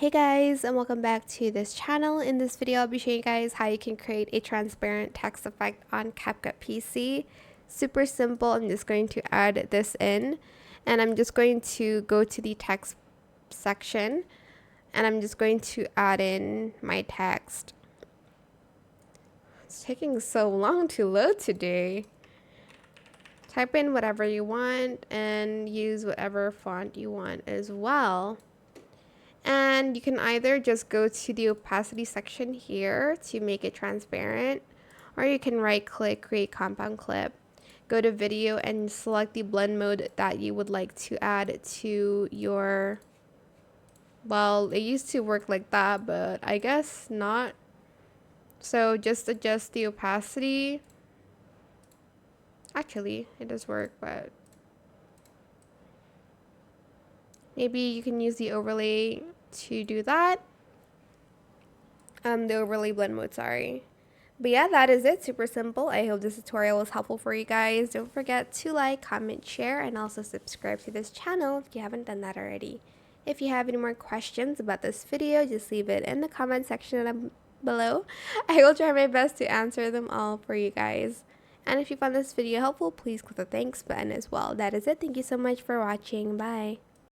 Hey guys, and welcome back to this channel. In this video I'll be showing you guys how you can create a transparent text effect on CapCut PC. Super simple. I'm just going to add this in, and I'm just going to go to the text section, and I'm just going to add in my text. It's taking so long to load today. Type in whatever you want and use whatever font you want as well. And you can either just go to the opacity section here to make it transparent, or you can right click, create compound clip, go to video and select the blend mode that you would like to add to your, well, it used to work like that, but I guess not. So just adjust the opacity. Actually, it does work, but maybe you can use the overlay to do that. The overlay blend mode, sorry. But yeah, that is it. Super simple. I hope this tutorial was helpful for you guys. Don't forget to like, comment, share, and also subscribe to this channel if you haven't done that already. If you have any more questions about this video, just leave it in the comment section below. I will try my best to answer them all for you guys. And if you found this video helpful, please click the thanks button as well. That is it. Thank you so much for watching. Bye.